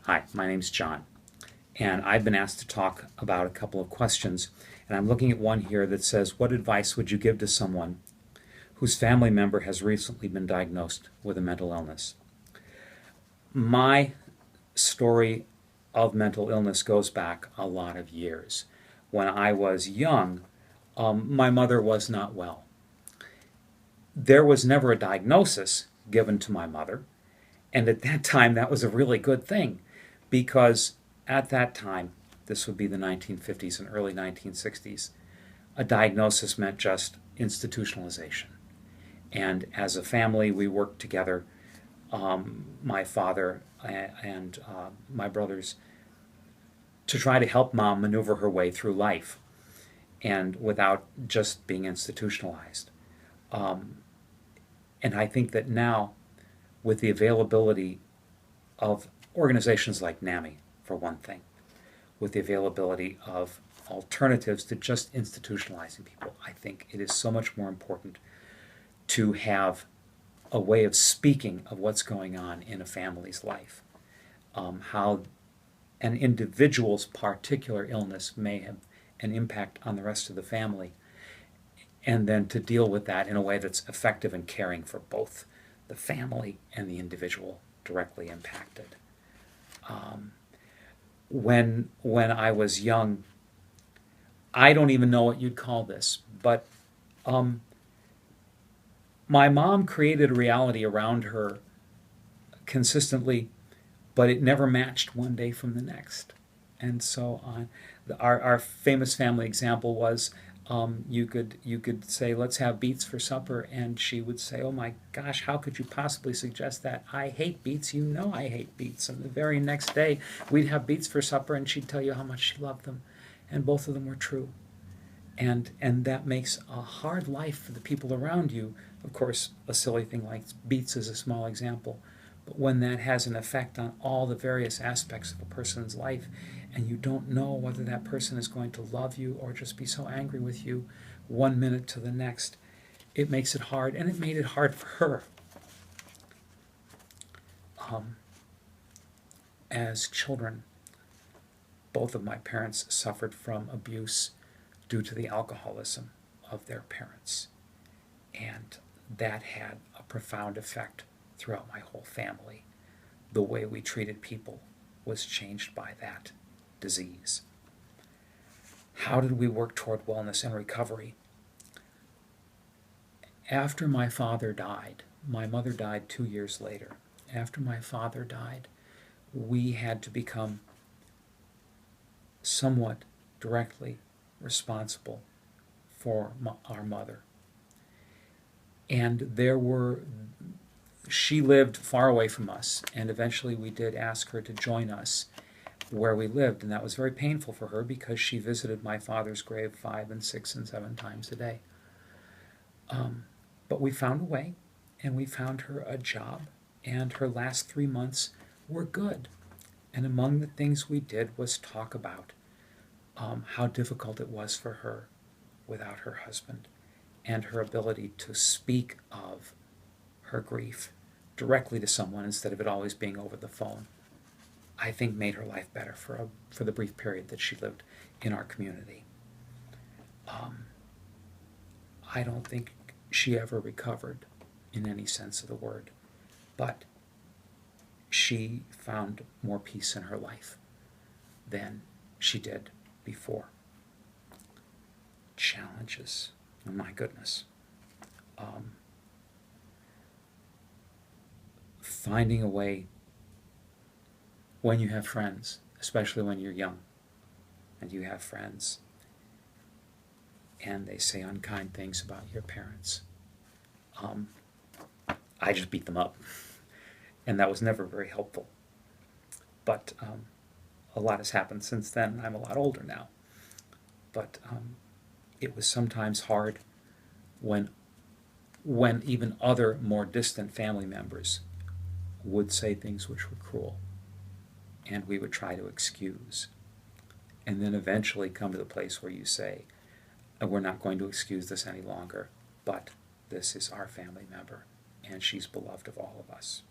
Hi, my name's John, and I've been asked to talk about a couple of questions, and I'm looking at one here that says, what advice would you give to someone whose family member has recently been diagnosed with a mental illness? My story of mental illness goes back a lot of years. When I was young, my mother was not well. There was never a diagnosis given to my mother, and at that time, that was a really good thing because at that time, this would be the 1950s and early 1960s, a diagnosis meant just institutionalization. And as a family, we worked together, my father and my brothers, to try to help mom maneuver her way through life and without just being institutionalized. And I think that now, with the availability of organizations like NAMI, for one thing, with the availability of alternatives to just institutionalizing people, I think it is so much more important to have a way of speaking of what's going on in a family's life, how an individual's particular illness may have an impact on the rest of the family, and then to deal with that in a way that's effective in caring for both the family and the individual directly impacted. When I was young, I don't even know what you'd call this, but my mom created a reality around her consistently, but it never matched one day from the next. And so on. Our famous family example was you could say, let's have beets for supper, and she would say, oh my gosh, how could you possibly suggest that? I hate beets, you know I hate beets. And the very next day we'd have beets for supper, and she'd tell you how much she loved them, and both of them were true. And that makes a hard life for the people around you. Of course, a silly thing like beets is a small example, but when that has an effect on all the various aspects of a person's life, and you don't know whether that person is going to love you or just be so angry with you one minute to the next, it makes it hard, and it made it hard for her. As children, both of my parents suffered from abuse due to the alcoholism of their parents, and that had a profound effect throughout my whole family. The way we treated people was changed by that disease. How did we work toward wellness and recovery? After my father died, my mother died 2 years later. After my father died, we had to become somewhat directly responsible for our mother. And she lived far away from us, and eventually we did ask her to join us where we lived, and that was very painful for her because she visited my father's grave 5 and 6 and 7 times a day. But we found a way, and we found her a job, and her last 3 months were good. And among the things we did was talk about how difficult it was for her without her husband, and her ability to speak of her grief directly to someone instead of it always being over the phone, I think made her life better for the brief period that she lived in our community. I don't think she ever recovered in any sense of the word, but she found more peace in her life than she did before. Challenges, oh my goodness. Finding a way when you have friends, especially when you're young and you have friends and they say unkind things about your parents. I just beat them up, and that was never very helpful. But a lot has happened since then. I'm a lot older now. But it was sometimes hard when even other more distant family members would say things which were cruel, and we would try to excuse, and then eventually come to the place where you say, we're not going to excuse this any longer, but this is our family member, and she's beloved of all of us.